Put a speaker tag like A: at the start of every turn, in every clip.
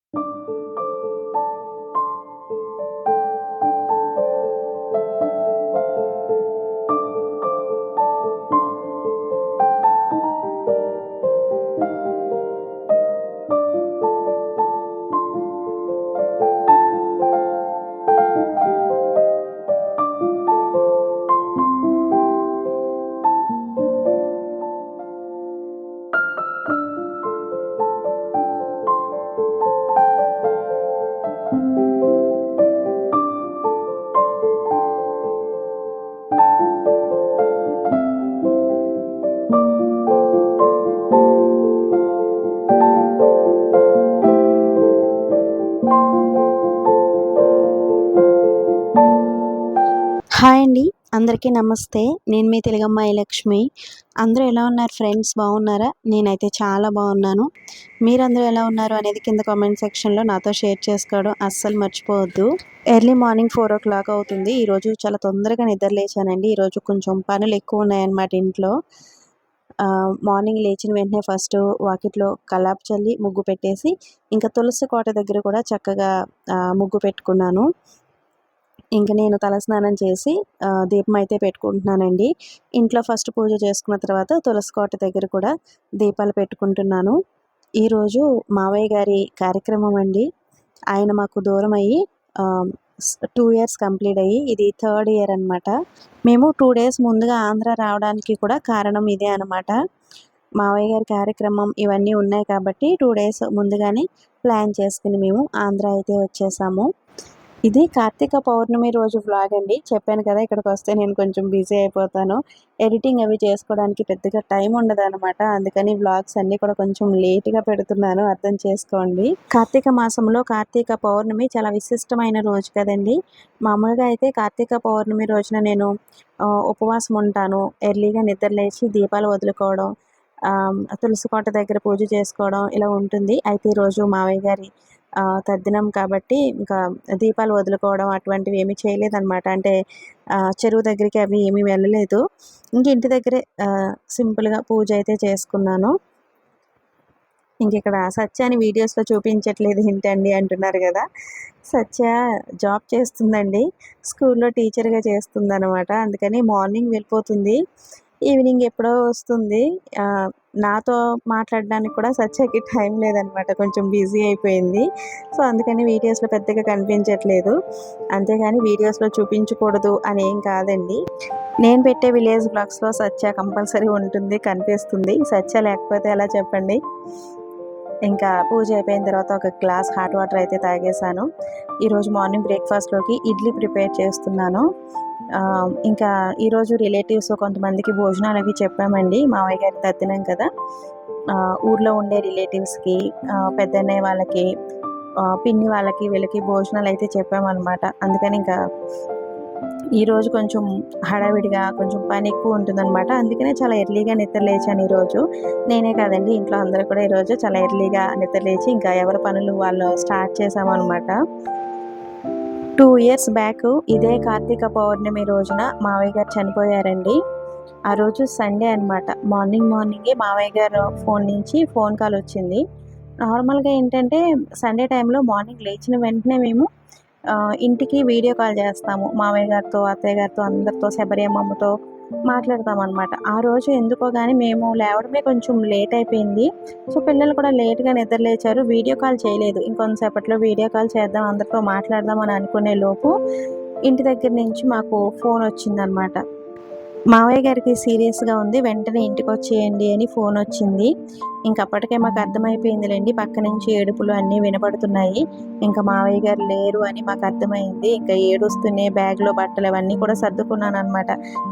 A: Hi అండి, అందరికీ నమస్తే. నేను మీ తెలుగమ్మాయి లక్ష్మి. అందరూ ఎలా ఉన్నారు ఫ్రెండ్స్? బాగున్నారా? నేనైతే చాలా బాగున్నాను. మీరందరూ ఎలా ఉన్నారు అనేది కింద కామెంట్ సెక్షన్లో నాతో షేర్ చేసుకోవడం అస్సలు మర్చిపోవద్దు. ఎర్లీ మార్నింగ్ 4 o'clock అవుతుంది. ఈరోజు చాలా తొందరగా నిద్ర లేచానండి. ఈరోజు కొంచెం పనులు ఎక్కువ ఉన్నాయన్నమాట ఇంట్లో. మార్నింగ్ లేచిన వెంటనే ఫస్ట్ వాకిట్లో కల్లాపు చల్లి ముగ్గు పెట్టేసి, ఇంకా తులసి కోట దగ్గర కూడా చక్కగా ముగ్గు పెట్టుకున్నాను. ఇంక నేను తలస్నానం చేసి దీపం అయితే పెట్టుకుంటున్నానండి. ఇంట్లో ఫస్ట్ పూజ చేసుకున్న తర్వాత తులసి కోట దగ్గర కూడా దీపాలు పెట్టుకుంటున్నాను. ఈరోజు మావయ్య గారి కార్యక్రమం అండి. ఆయన మాకు దూరం అయ్యి 2 years కంప్లీట్ అయ్యి ఇది 3rd year అనమాట. మేము 2 days ముందుగా ఆంధ్ర రావడానికి కూడా కారణం ఇదే అనమాట. మావయ్య గారి కార్యక్రమం ఇవన్నీ ఉన్నాయి కాబట్టి 2 days ముందుగానే ప్లాన్ చేసుకుని మేము ఆంధ్ర అయితే వచ్చేసాము. ఇది కార్తీక పౌర్ణమి రోజు వ్లాగ్ అండి. చెప్పాను కదా, ఇక్కడికి వస్తే నేను కొంచెం బిజీ అయిపోతాను. ఎడిటింగ్ అవి చేసుకోవడానికి పెద్దగా టైం ఉండదు అనమాట. అందుకని వ్లాగ్స్ అన్నీ కూడా కొంచెం లేట్గా పెడుతున్నాను, అర్థం చేసుకోండి. కార్తీక మాసంలో కార్తీక పౌర్ణమి చాలా విశిష్టమైన రోజు కదండి. మామూలుగా అయితే కార్తీక పౌర్ణమి రోజున నేను ఉపవాసం ఉంటాను. ఎర్లీగా నిద్ర లేచి దీపాలు వదులుకోవడం, తులసి కోట దగ్గర పూజ చేసుకోవడం ఇలా ఉంటుంది. అయితే ఈరోజు మావయ్య గారి తద్దినం కాబట్టి ఇంకా దీపాలు వదులుకోవడం అటువంటివి ఏమీ చేయలేదన్నమాట. అంటే చెరువు దగ్గరికి అవి ఏమీ వెళ్ళలేదు. ఇంక ఇంటి దగ్గరే సింపుల్గా పూజ అయితే చేసుకున్నాను. ఇంక ఇక్కడ సత్యాని వీడియోస్లో చూపించట్లేదు ఏంటండి అంటున్నారు కదా. సత్య జాబ్ చేస్తుందండి, స్కూల్లో టీచర్గా చేస్తుందన్నమాట. అందుకని మార్నింగ్ వెళ్ళిపోతుంది, ఈవినింగ్ ఎప్పుడో వస్తుంది. నాతో మాట్లాడడానికి కూడా సత్యకి టైం లేదనమాట, కొంచెం బిజీ అయిపోయింది. సో అందుకని వీడియోస్లో పెద్దగా కనిపించట్లేదు. అంతేగాని వీడియోస్లో చూపించకూడదు అని ఏం కాదండి. నేను పెట్టే విలేజ్ బ్లాగ్స్లో సత్య కంపల్సరీ ఉంటుంది, కనిపిస్తుంది. సత్య లేకపోతే ఎలా చెప్పండి. ఇంకా పూజ అయిపోయిన తర్వాత ఒక గ్లాస్ హాట్ వాటర్ అయితే తాగేశాను. ఈరోజు మార్నింగ్ బ్రేక్ఫాస్ట్లోకి ఇడ్లీ ప్రిపేర్ చేస్తున్నాను. ఇంకా ఈరోజు రిలేటివ్స్ కొంతమందికి భోజనాలు అవి చెప్పామండి. మావయ్య గారి తద్దినం కదా, ఊర్లో ఉండే రిలేటివ్స్కి, పెద్దన్నయ్య వాళ్ళకి, పిన్ని వాళ్ళకి, వీళ్ళకి భోజనాలు అయితే చెప్పామన్నమాట. అందుకని ఇంకా ఈరోజు కొంచెం హడావిడిగా కొంచెం పని ఎక్కువ ఉంటుందన్నమాట. అందుకనే చాలా ఎర్లీగా నిద్ర లేచాను ఈరోజు. నేనే కాదండి, ఇంట్లో అందరూ కూడా ఈరోజు చాలా ఎర్లీగా నిద్ర లేచి ఇంకా ఎవరి పనులు వాళ్ళు స్టార్ట్ చేసామన్నమాట. 2 years బ్యాక్ ఇదే కార్తీక పౌర్ణమి రోజున మావయ్య గారు చనిపోయారండి. ఆ రోజు సండే అనమాట. మార్నింగే మావయ్య గారు ఫోన్ నుంచి ఫోన్ కాల్ వచ్చింది. నార్మల్గా ఏంటంటే సండే టైంలో మార్నింగ్ లేచిన వెంటనే మేము ఇంటికి వీడియో కాల్ చేస్తాము. మావయ్య గారితో, అత్తయ్య గారితో, అందరితో, శబరి అమ్మమ్మతో మాట్లాడతామన్నమాట. ఆ రోజు ఎందుకో కానీ మేము లేవడమే కొంచెం లేట్ అయిపోయింది. సో పిల్లలు కూడా లేట్గా నిద్ర లేచారు, వీడియో కాల్ చేయలేదు. ఇంకొంతసేపట్లో వీడియో కాల్ చేద్దాం, అందరితో మాట్లాడదాం అని అనుకునే లోపు ఇంటి దగ్గర నుంచి మాకు ఫోన్ వచ్చిందనమాట. మావయ్య గారికి సీరియస్గా ఉంది, వెంటనే ఇంటికి వచ్చేయండి అని ఫోన్ వచ్చింది. ఇంకప్పటికే మాకు అర్థమైపోయిందిలేండి, పక్క నుంచి ఏడుపులు అన్నీ వినపడుతున్నాయి. ఇంకా మావయ్య గారు లేరు అని మాకు అర్థమైంది. ఇంకా ఏడుస్తూనే బ్యాగ్లో బట్టలు అవన్నీ కూడా సర్దుకున్నాను అనమాట.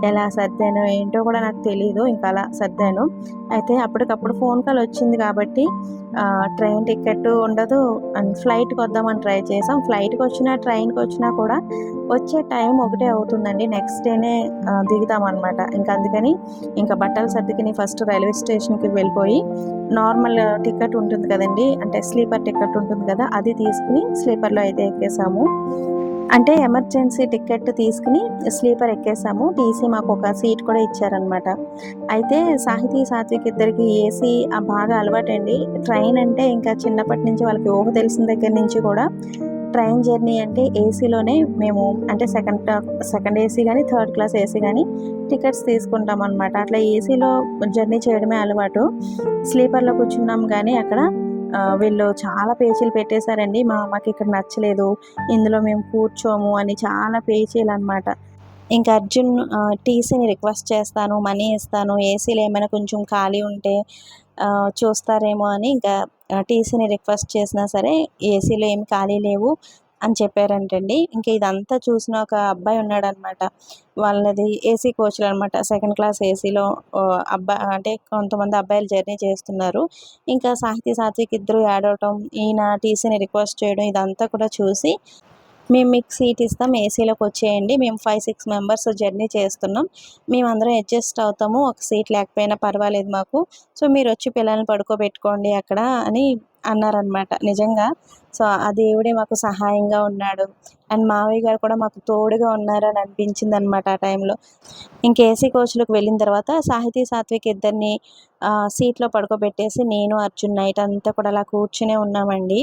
A: ఎలా సర్దానో ఏంటో కూడా నాకు తెలీదు, ఇంకా అలా సర్దాను. అయితే అప్పటికప్పుడు ఫోన్ కాల్ వచ్చింది కాబట్టి ట్రైన్ టికెట్ ఉండదు అండ్ ఫ్లైట్కి వద్దామని ట్రై చేసాం. ఫ్లైట్కి వచ్చినా ట్రైన్కి వచ్చినా కూడా వచ్చే టైం ఒకటే అవుతుందండి, నెక్స్ట్ డేనే దిగుతామన్నమాట. ఇంకా అందుకని ఇంకా బట్టలు సర్దుకుని ఫస్ట్ రైల్వే స్టేషన్కి వెళ్ళిపోయి నార్మల్ టికెట్ ఉంటుంది కదండి, అంటే స్లీపర్ టికెట్ ఉంటుంది కదా, అది తీసుకుని స్లీపర్లో అయితే ఎక్కేసాము. అంటే ఎమర్జెన్సీ టికెట్ తీసుకుని స్లీపర్ ఎక్కేసాము. టీసీ మాకు ఒక సీట్ కూడా ఇచ్చారనమాట. అయితే సాహితీ, సాత్విక్ ఇద్దరికి ఏసీ బాగా అలవాటండి. ట్రైన్ అంటే ఇంకా చిన్నప్పటి నుంచి వాళ్ళకి ఊహ తెలిసిన దగ్గర నుంచి కూడా ట్రైన్ జర్నీ అంటే ఏసీలోనే మేము అంటే సెకండ్ ఏసీ కానీ, థర్డ్ క్లాస్ ఏసీ కానీ టికెట్స్ తీసుకుంటాం అనమాట. అట్లా ఏసీలో జర్నీ చేయడమే అలవాటు. స్లీపర్లో కూర్చున్నాం కానీ అక్కడ వీళ్ళు చాలా పేచీలు పెట్టేశారండి. మాకు ఇక్కడ నచ్చలేదు, ఇందులో మేము కూర్చోము అని చాలా పేచీలనమాట. ఇంకా అర్జున్ టీసీని రిక్వెస్ట్ చేస్తాను, మనీ ఇస్తాను, ఏసీలో ఏమైనా కొంచెం ఖాళీ ఉంటే చూస్తారేమో అని ఇంకా టీసీని రిక్వెస్ట్ చేసినా సరే ఏసీలో ఏమి ఖాళీ లేవు అని చెప్పారంటండి. ఇంక ఇదంతా చూసిన ఒక అబ్బాయి ఉన్నాడనమాట. వాళ్ళది ఏసీ కోచ్‌లు అనమాట. సెకండ్ క్లాస్ ఏసీలో అంటే కొంతమంది అబ్బాయిలు జర్నీ చేస్తున్నారు. ఇంకా సాహితీ, సాత్విక్ ఇద్దరు ఏడవటం, ఈయన టీసీని రిక్వెస్ట్ చేయడం ఇదంతా కూడా చూసి మేము మీకు సీట్ ఇస్తాం, ఏసీలోకి వచ్చేయండి, మేము 5-6 మెంబర్స్ జర్నీ చేస్తున్నాం, మేమందరం అడ్జస్ట్ అవుతాము, ఒక సీట్ లేకపోయినా పర్వాలేదు మాకు, సో మీరు వచ్చి పిల్లల్ని పడుకోబెట్టుకోండి అక్కడ అని అన్నారనమాట. నిజంగా సో ఆ దేవుడే మాకు సహాయంగా ఉన్నాడు అండ్ మావయ్య గారు కూడా మాకు తోడుగా ఉన్నారని అనిపించింది అనమాట ఆ టైంలో. ఇంక ఏసీ కోచ్‌లోకి వెళ్ళిన తర్వాత సాహితీ, సాత్విక్ ఇద్దరిని సీట్‌లో పడుకోబెట్టేసి నేను, అర్జున్ నైట్ అంతా కూడా అలా కూర్చునే ఉన్నామండి.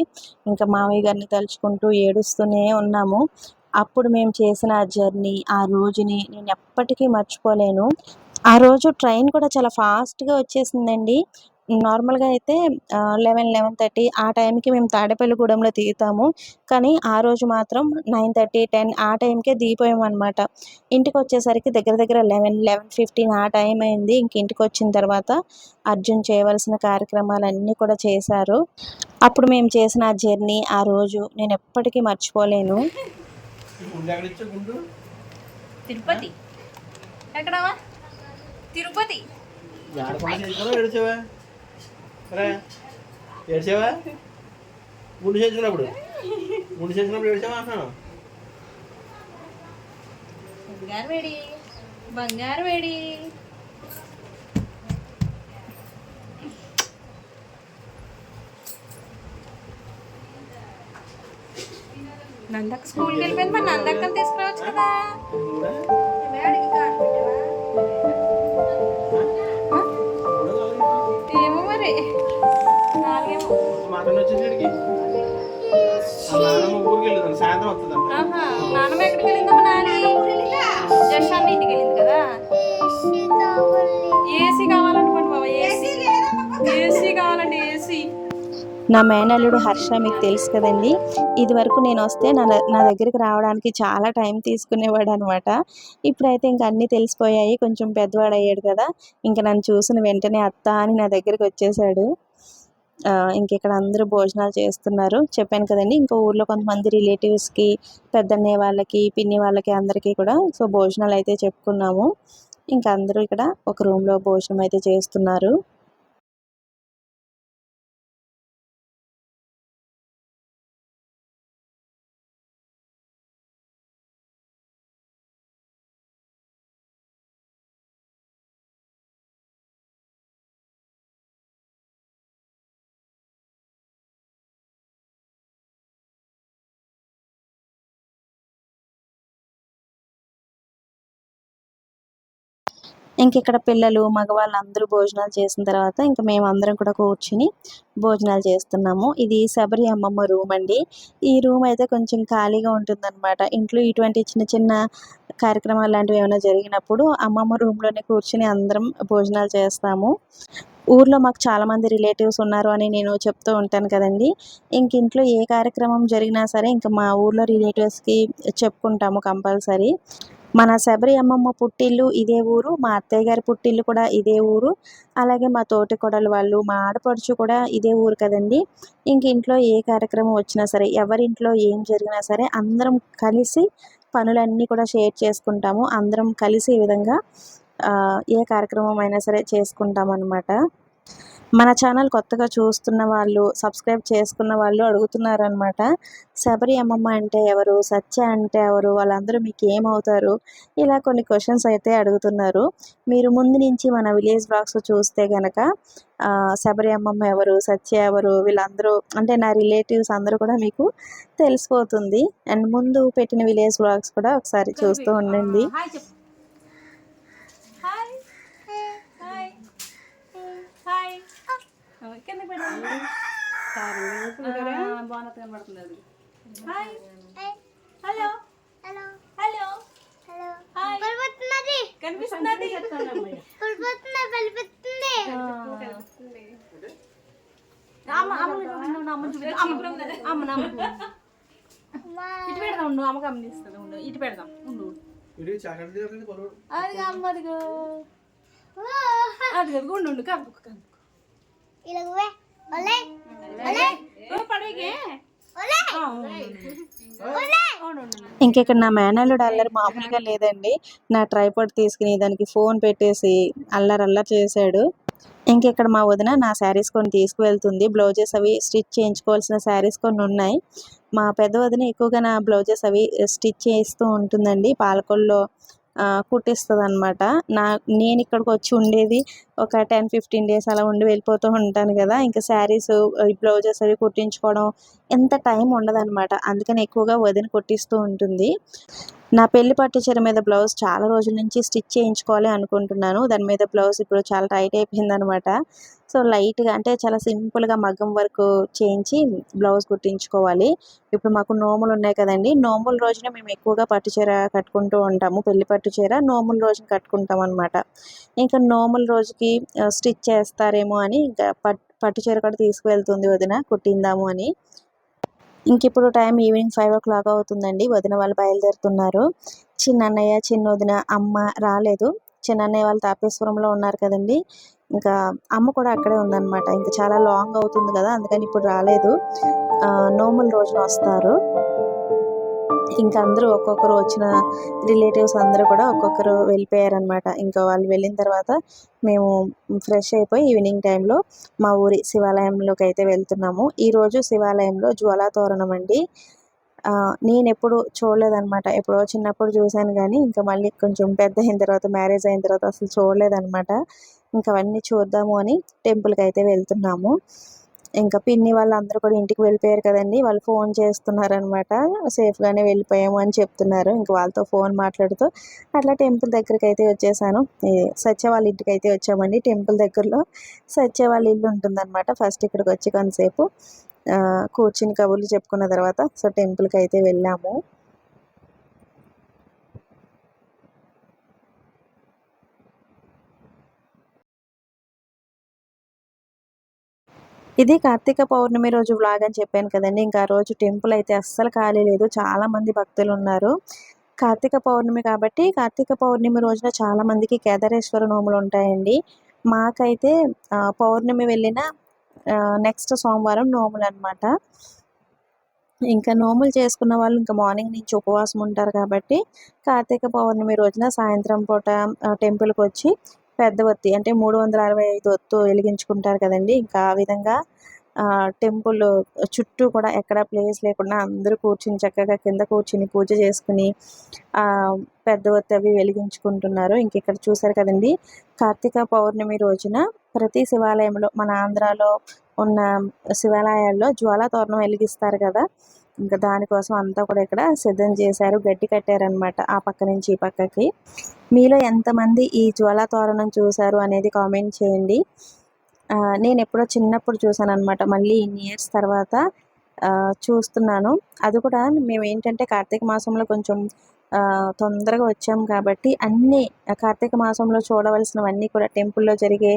A: ఇంకా మావయ్య గారిని తలుచుకుంటూ ఏడుస్తూనే ఉన్నాము. అప్పుడు మేము చేసిన ఆ జర్నీ, ఆ రోజుని నేను ఎప్పటికీ మర్చిపోలేను. ఆ రోజు ట్రైన్ కూడా చాలా ఫాస్ట్‌గా వచ్చేసిందండి. నార్మల్‌గా అయితే 11:30 ఆ టైంకి మేము తాడేపల్లిగూడెంలో దిగుతాము. కానీ ఆ రోజు మాత్రం 9:30, 10 ఆ టైంకే దిగిపోయామనమాట. ఇంటికొచ్చేసరికి దగ్గర దగ్గర 11:15 ఆ టైం అయింది. ఇంక ఇంటికొచ్చిన తర్వాత అర్జున్ చేయవలసిన కార్యక్రమాలన్నీ కూడా చేశారు. అప్పుడు మేము చేసిన ఆ జర్నీ, ఆ రోజు నేను ఎప్పటికీ మర్చిపోలేను.
B: తిరుపతి ఎక్కడవా? తిరుపతి
C: ఏడ్చావా? గుండు చేసినప్పుడు ఏడ్చావా అంటున్నాను.
B: బంగారు వేడి, బంగారు వేడి. నందక్క స్కూల్కి వెళ్ళిపోయింది, మరి నందక్కని తీసుకురావచ్చు కదా. ఏమో మరి
C: సాయంత్రం వస్తుందంట.
B: నాన్నమ్మ ఎక్కడికి వెళ్ళిందమ్మా? నాని జషాన్ ఇంటికి వెళ్ళింది కదా. ఏసీ కావాలనుకోండి బాబా, ఏసీ కావాలండి, ఏసీ.
A: నా మేనల్లుడు హర్ష మీకు తెలుసు కదండి. ఇదివరకు నేను వస్తే నా దగ్గరికి రావడానికి చాలా టైం తీసుకునేవాడు అనమాట. ఇప్పుడైతే ఇంక అన్నీ తెలిసిపోయాయి, కొంచెం పెద్దవాడయ్యాడు కదా, ఇంక నన్ను చూసిన వెంటనే అత్త అని నా దగ్గరికి వచ్చేసాడు. ఇంక ఇక్కడ అందరూ భోజనాలు చేస్తున్నారు. చెప్పాను కదండి, ఇంకా ఊర్లో కొంతమంది రిలేటివ్స్కి, పెద్దన్నయ్య వాళ్ళకి, పిన్ని వాళ్ళకి అందరికీ కూడా సో భోజనాలు అయితే చెప్పుకున్నాము. ఇంకా అందరూ ఇక్కడ ఒక రూమ్లో భోజనం అయితే చేస్తున్నారు. ఇంక ఇక్కడ పిల్లలు, మగవాళ్ళు అందరూ భోజనాలు చేసిన తర్వాత ఇంక మేమందరం కూడా కూర్చుని భోజనాలు చేస్తున్నాము. ఇది శబరి అమ్మమ్మ రూమ్ అండి. ఈ రూమ్ అయితే కొంచెం ఖాళీగా ఉంటుందన్నమాట. ఇంట్లో ఇటువంటి చిన్న చిన్న కార్యక్రమాలు లాంటివి ఏమైనా జరిగినప్పుడు అమ్మమ్మ రూమ్‌లోనే కూర్చొని అందరం భోజనాలు చేస్తాము. ఊర్లో మాకు చాలామంది రిలేటివ్స్ ఉన్నారు అని నేను చెప్తూ ఉంటాను కదండీ. ఇంక ఇంట్లో ఏ కార్యక్రమం జరిగినా సరే ఇంక మా ఊర్లో రిలేటివ్స్‌కి చెప్పుకుంటాము కంపల్సరీ. మన శబరి అమ్మమ్మ పుట్టిల్లు ఇదే ఊరు, మా అత్తయ్య గారి పుట్టిల్లు కూడా ఇదే ఊరు, అలాగే మా తోటికోడలు వాళ్ళు, మా ఆడపడుచు కూడా ఇదే ఊరు కదండీ. ఇంక ఇంట్లో ఏ కార్యక్రమం వచ్చినా సరే, ఎవరింట్లో ఏం జరిగినా సరే అందరం కలిసి పనులన్నీ కూడా షేర్ చేసుకుంటాము. అందరం కలిసి ఈ విధంగా ఏ కార్యక్రమం అయినా సరే చేసుకుంటామన్నమాట. మన ఛానల్ కొత్తగా చూస్తున్న వాళ్ళు, సబ్స్క్రైబ్ చేసుకున్న వాళ్ళు అడుగుతున్నారనమాట. శబరి అమ్మమ్మ అంటే ఎవరు? సత్య అంటే ఎవరు? వాళ్ళందరూ మీకు ఏమవుతారు? ఇలా కొన్ని క్వెషన్స్ అయితే అడుగుతున్నారు. మీరు ముందు నుంచి మన విలేజ్ వ్లాగ్స్ చూస్తే గనక శబరి అమ్మమ్మ ఎవరు? సత్య ఎవరు? వీళ్ళందరూ అంటే నా రిలేటివ్స్ అందరూ కూడా మీకు తెలిసిపోతుంది. అండ్ ముందు పెట్టిన విలేజ్ వ్లాగ్స్ కూడా ఒకసారి చూస్తూ ఉండండి.
B: హాయ్ చెప్పు. హాయ్ హాయ్ హాయ్ కింద పెడతాను. బాగున్నది కనబడుతుంది అది. Hi hello hello hello hi కనిపిస్తున్నది. ఇటు పెడదాం ఉండు, అమ్మ గమనిస్తుంది ఉండు, ఇటు పెడదాం ఉండు. అది అమ్మదిగో అది ఉండు ఉండు కనుక పడేకే
A: ఇంకెక్కడ నా మేనల్లుడు అల్లరి మామూలుగా లేదండి. నా ట్రైపాడ్ తీసుకుని దానికి ఫోన్ పెట్టేసి అల్లరి చేశాడు. ఇంకెక్కడ మా వదిన నా శారీస్ కొన్ని తీసుకువెళ్తుంది. బ్లౌజెస్ అవి స్టిచ్ చేయించుకోవాల్సిన శారీస్ కొన్ని ఉన్నాయి. మా పెద్ద వదిన ఎక్కువగా నా బ్లౌజెస్ అవి స్టిచ్ చేస్తూ ఉంటుందండి. పాలకొల్లో కుట్టిస్తుంది అనమాట. నేను ఇక్కడికి వచ్చి ఉండేది ఒక 10-15 డేస్ అలా ఉండి వెళ్ళిపోతూ ఉంటాను కదా. ఇంకా శారీస్ బ్లౌజెస్ అవి కుట్టించుకోవడం ఎంత టైం ఉండదన్నమాట. అందుకని ఎక్కువగా వదిన కుట్టిస్తూ ఉంటుంది. నా పెళ్లి పట్టు చీర మీద బ్లౌజ్ చాలా రోజుల నుంచి స్టిచ్ చేయించుకోవాలి అనుకుంటున్నాను. దాని మీద బ్లౌజ్ ఇప్పుడు చాలా టైట్ అయిపోయింది అనమాట. సో లైట్గా అంటే చాలా సింపుల్గా మగ్గం వర్క్ చేయించి బ్లౌజ్ కుట్టించుకోవాలి. ఇప్పుడు మాకు నోములు ఉన్నాయి కదండి. నోముల రోజున మేము ఎక్కువగా పట్టు చీర కట్టుకుంటూ ఉంటాము. పెళ్లి పట్టు చీర నోముల రోజున కట్టుకుంటాం అనమాట. ఇంకా నోముల రోజుకి స్టిచ్ చేస్తారేమో అని ఇంకా పట్టు చీర కూడా తీసుకువెళ్తుంది వదిన కుట్టిందాము అని. ఇంక ఇప్పుడు టైం ఈవినింగ్ 5 o'clock అవుతుందండి. వదిన వాళ్ళు బయలుదేరుతున్నారు. చిన్నన్నయ్య చిన్న వదిన అమ్మ రాలేదు. చిన్నన్నయ్య వాళ్ళు తాపేశ్వరంలో ఉన్నారు కదండి. ఇంకా అమ్మ కూడా అక్కడే ఉందన్నమాట. ఇంకా చాలా లాంగ్ అవుతుంది కదా, అందుకని ఇప్పుడు రాలేదు. నోముల రోజున వస్తారు. ఇంకా అందరూ ఒక్కొక్కరు వచ్చిన రిలేటివ్స్ అందరూ కూడా ఒక్కొక్కరు వెళ్ళిపోయారనమాట. ఇంకా వాళ్ళు వెళ్ళిన తర్వాత మేము ఫ్రెష్ అయిపోయి ఈవినింగ్ టైంలో మా ఊరి శివాలయంలోకి అయితే వెళ్తున్నాము. ఈరోజు శివాలయంలో జ్వాలా తోరణం అండి. నేను ఎప్పుడు చూడలేదన్నమాట. ఎప్పుడో చిన్నప్పుడు చూశాను కానీ ఇంకా మళ్ళీ కొంచెం పెద్ద అయిన తర్వాత మ్యారేజ్ అయిన తర్వాత అసలు చూడలేదన్నమాట. ఇంకా అవన్నీ చూద్దాము అని టెంపుల్కి అయితే వెళ్తున్నాము. ఇంకా పిన్ని వాళ్ళందరూ కూడా ఇంటికి వెళ్ళిపోయారు కదండి. వాళ్ళు ఫోన్ చేస్తున్నారనమాట. సేఫ్గానే వెళ్ళిపోయాము అని చెప్తున్నారు. ఇంకా వాళ్ళతో ఫోన్ మాట్లాడుతూ అట్లా టెంపుల్ దగ్గరికి అయితే వచ్చేసాను. సత్య వాళ్ళ ఇంటికి అయితే వచ్చామండి. టెంపుల్ దగ్గరలో సత్య వాళ్ళ ఇల్లు ఉంటుందన్నమాట. ఫస్ట్ ఇక్కడికి వచ్చి కొంతసేపు కూర్చుని కబుర్లు చెప్పుకున్న తర్వాత సో టెంపుల్కి అయితే వెళ్ళాము. ఇది కార్తీక పౌర్ణమి రోజు వ్లాగ్ అని చెప్పాను కదండి. ఇంకా ఆ రోజు టెంపుల్ అయితే అస్సలు ఖాళీ లేదు. చాలామంది భక్తులు ఉన్నారు. కార్తీక పౌర్ణమి కాబట్టి కార్తీక పౌర్ణమి రోజున చాలామందికి కేదారేశ్వర నోములు ఉంటాయండి. మాకైతే పౌర్ణమి వెళ్ళిన నెక్స్ట్ సోమవారం నోములు అనమాట. ఇంకా నోములు చేసుకున్న వాళ్ళు ఇంకా మార్నింగ్ నుంచి ఉపవాసం ఉంటారు కాబట్టి కార్తీక పౌర్ణమి రోజున సాయంత్రం పూట టెంపుల్కి వచ్చి పెద్ద ఒత్తి అంటే 365 ఒత్తు వెలిగించుకుంటారు కదండి. ఇంకా ఆ విధంగా టెంపుల్ చుట్టూ కూడా ఎక్కడ ప్లేస్ లేకుండా అందరూ కూర్చుని చక్కగా కింద కూర్చుని పూజ చేసుకుని పెద్ద ఒత్తి అవి వెలిగించుకుంటున్నారు. ఇంక ఇక్కడ చూసారు కదండి. కార్తీక పౌర్ణమి రోజున ప్రతి శివాలయంలో మన ఆంధ్రాలో ఉన్న శివాలయాల్లో జ్వాలా తోరణం వెలిగిస్తారు కదా. ఇంకా దానికోసం అంతా కూడా ఇక్కడ సిద్ధం చేశారు. గడ్డి కట్టారనమాట ఆ పక్క నుంచి ఈ పక్కకి. మీలో ఎంతమంది ఈ జ్వాలా తోరణం చూశారు అనేది కామెంట్ చేయండి. నేను ఎప్పుడో చిన్నప్పుడు చూసాను అనమాట. మళ్ళీ ఇన్ని ఇయర్స్ తర్వాత చూస్తున్నాను. అది కూడా మేము ఏంటంటే కార్తీక మాసంలో కొంచెం తొందరగా వచ్చాం కాబట్టి అన్నీ కార్తీక మాసంలో చూడవలసినవన్నీ కూడా టెంపుల్లో జరిగే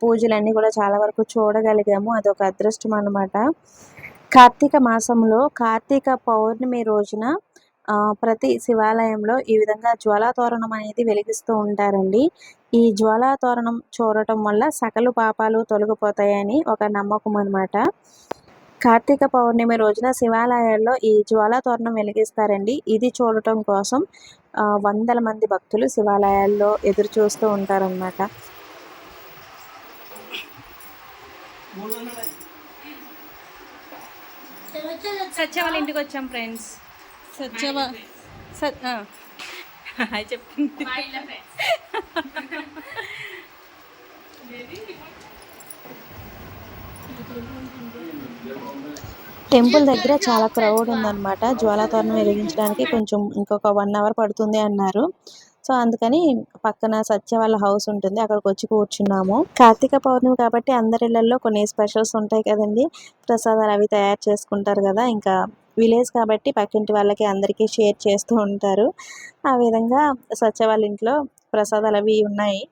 A: పూజలన్నీ కూడా చాలా వరకు చూడగలిగాము. అదొక అదృష్టం అన్నమాట. కార్తీక మాసంలో కార్తీక పౌర్ణమి రోజున ప్రతి శివాలయంలో ఈ విధంగా జ్వాలా తోరణం అనేది వెలిగిస్తూ ఉంటారండి. ఈ జ్వాలా తోరణం చూడటం వల్ల సకల పాపాలు తొలగిపోతాయని ఒక నమ్మకం అన్నమాట. కార్తీక పౌర్ణమి రోజున శివాలయాల్లో ఈ జ్వాలా తోరణం వెలిగిస్తారండి. ఇది చూడటం కోసం వందల మంది భక్తులు శివాలయాల్లో ఎదురు చూస్తూ ఉంటారన్నమాట.
B: సత్య వాళ్ళ ఇంటికి వచ్చాం ఫ్రెండ్స్. హాయ్ చెప్పింది.
A: టెంపుల్ దగ్గర చాలా క్రౌడ్ ఉందన్నమాట. జ్వాలాతోరణం వెలిగించడానికి కొంచెం ఇంకొక 1 అవర్ పడుతుంది అన్నారు. సో అందుకని పక్కన సత్య వాళ్ళ హౌస్ ఉంటుంది, అక్కడికి వచ్చి కూర్చున్నాము. కార్తీక పౌర్ణమి కాబట్టి అందరి ఇళ్లలో కొన్ని స్పెషల్స్ ఉంటాయి కదండి. ప్రసాదాలు అవి తయారు చేసుకుంటారు కదా. ఇంకా విలేజ్ కాబట్టి పక్కింటి వాళ్ళకి అందరికీ షేర్ చేస్తూ ఉంటారు. ఆ విధంగా సత్య వాళ్ళ ఇంట్లో ప్రసాదాలు అవి ఉన్నాయి.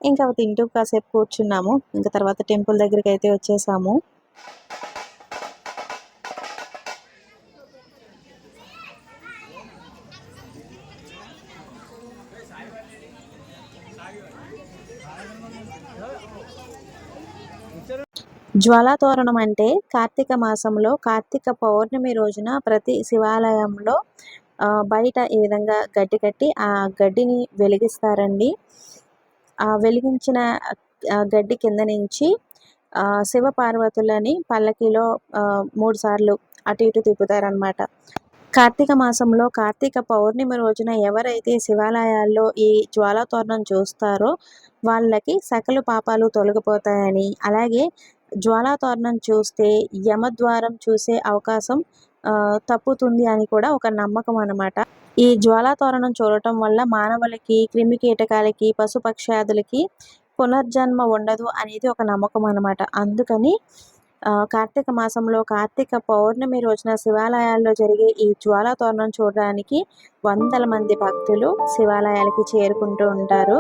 A: ఇంకా అవి తింటూ కాసేపు కూర్చున్నాము. ఇంకా తర్వాత టెంపుల్ దగ్గరికి అయితే వచ్చేసాము. జ్వాలాతోరణం అంటే కార్తీక మాసంలో కార్తీక పౌర్ణమి రోజున ప్రతి శివాలయంలో బయట ఈ విధంగా గడ్డి కట్టి ఆ గడ్డిని వెలిగిస్తారండి. ఆ వెలిగించిన గడ్డి కింద నుంచి శివ పార్వతులని పల్లకిలో 3 సార్లు అటు ఇటు తిప్పుతారనమాట. కార్తీక మాసంలో కార్తీక పౌర్ణమి రోజున ఎవరైతే శివాలయాల్లో ఈ జ్వాలాతోరణం చూస్తారో వాళ్ళకి సకల పాపాలు తొలగిపోతాయని, అలాగే జ్వాలాతోరణం చూస్తే యమద్వారం చూసే అవకాశం తప్పుతుంది అని కూడా ఒక నమ్మకం అన్నమాట. ఈ జ్వాలాతోరణం చూడటం వల్ల మానవులకి, క్రిమికీటకాలకి, పశుపక్షాదులకి పునర్జన్మ ఉండదు అనేది ఒక నమ్మకం అన్నమాట. అందుకని కార్తీక మాసంలో కార్తీక పౌర్ణమి రోజున శివాలయాల్లో జరిగే ఈ జ్వాలాతోరణం చూడడానికి వందల మంది భక్తులు శివాలయాలకి చేరుకుంటూ ఉంటారు.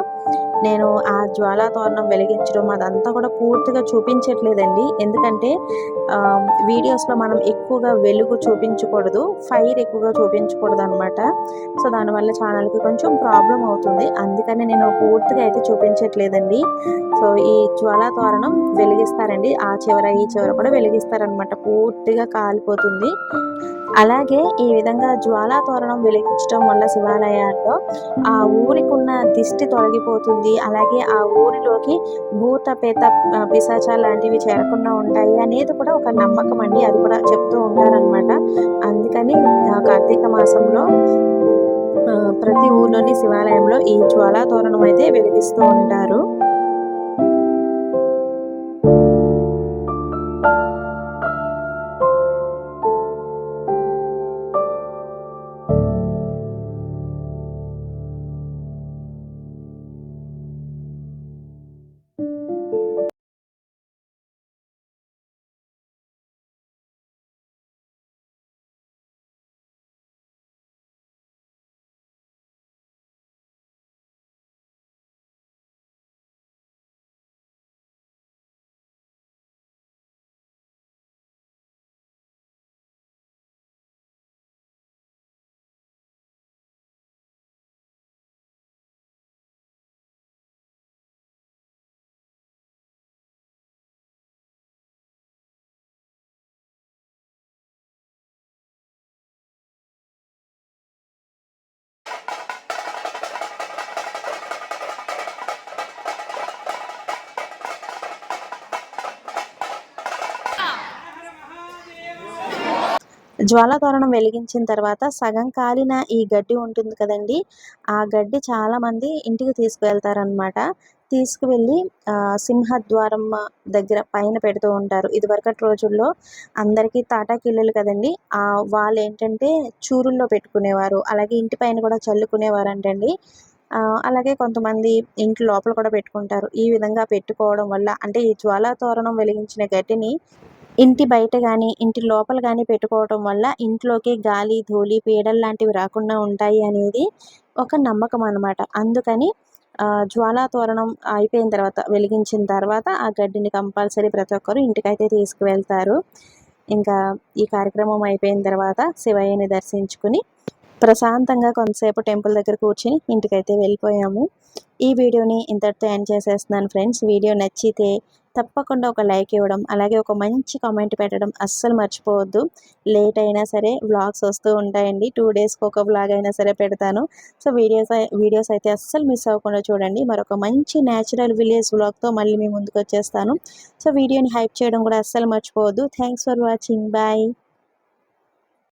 A: నేను ఆ జ్వాలాతోరణం వెలిగించడం అదంతా కూడా పూర్తిగా చూపించట్లేదండి. ఎందుకంటే వీడియోస్లో మనం ఎక్కువగా వెలుగు చూపించకూడదు, ఫైర్ ఎక్కువగా చూపించకూడదు అనమాట. సో దానివల్ల ఛానల్కి కొంచెం ప్రాబ్లం అవుతుంది. అందుకని నేను పూర్తిగా అయితే చూపించట్లేదండి. సో ఈ జ్వాలాతోరణం వెలిగిస్తారండి. ఆ చివర ఈ చివర కూడా వెలిగిస్తారనమాట. పూర్తిగా కాలిపోతుంది. అలాగే ఈ విధంగా జ్వాలాతోరణం వెలిగించడం వల్ల శివాలయాల్లో ఆ ఊరికి ఉన్న దిష్టి తొలగిపోతుంది. అలాగే ఆ ఊరిలోకి భూత పేత పిశాచాలు లాంటివి చేరకుండా ఉంటాయి అనేది కూడా ఒక నమ్మకం అండి. అది కూడా చెప్తూ ఉంటారనమాట. అందుకని కార్తీక మాసంలో ప్రతి ఊర్లోని శివాలయంలో ఈ జ్వాలాతోరణం అయితే వెలిగిస్తూ ఉంటారు. జ్వాలాతోరణం వెలిగించిన తర్వాత సగం కాలిన ఈ గడ్డి ఉంటుంది కదండి. ఆ గడ్డి చాలామంది ఇంటికి తీసుకువెళ్తారనమాట. తీసుకువెళ్ళి సింహద్వారం దగ్గర పైన పెడుతూ ఉంటారు. ఇదివరకటి రోజుల్లో అందరికీ తాటాకిళ్ళు కదండి. వాళ్ళు ఏంటంటే చూరుల్లో పెట్టుకునేవారు. అలాగే ఇంటి పైన కూడా చల్లుకునేవారు అంటండి. అలాగే కొంతమంది ఇంటి లోపల కూడా పెట్టుకుంటారు. ఈ విధంగా పెట్టుకోవడం వల్ల అంటే ఈ జ్వాలాతోరణం వెలిగించిన గడ్డిని ఇంటి బయట కానీ ఇంటి లోపల కానీ పెట్టుకోవటం వల్ల ఇంట్లోకి గాలి, ధూళి, పీడలు లాంటివి రాకుండా ఉంటాయి అనేది ఒక నమ్మకం అన్నమాట. అందుకని జ్వాలాతోరణం అయిపోయిన తర్వాత వెలిగించిన తర్వాత ఆ గడ్డిని కంపల్సరీ ప్రతి ఒక్కరు ఇంటికైతే తీసుకువెళ్తారు. ఇంకా ఈ కార్యక్రమం అయిపోయిన తర్వాత శివయ్యని దర్శించుకుని ప్రశాంతంగా కొంతసేపు టెంపుల్ దగ్గర కూర్చుని ఇంటికైతే వెళ్ళిపోయాము. ఈ వీడియోని ఇంతటితో ఎండ్ చేసేస్తున్నాను ఫ్రెండ్స్. వీడియో నచ్చితే తప్పకుండా ఒక లైక్ ఇవ్వడం, అలాగే ఒక మంచి కామెంట్ పెట్టడం అస్సలు మర్చిపోవద్దు. లేట్ అయినా సరే వ్లాగ్స్ వస్తూ ఉంటాయండి. 2 డేస్కి ఒక వ్లాగ్ అయినా సరే పెడతాను. సో వీడియోస్ అయితే అస్సలు మిస్ అవ్వకుండా చూడండి. మరొక మంచి న్యాచురల్ విలేజ్ వ్లాగ్తో మళ్ళీ మీ ముందుకు వచ్చేస్తాను. సో వీడియోని హైప్ చేయడం కూడా అస్సలు మర్చిపోవద్దు. Thanks for watching. బాయ్.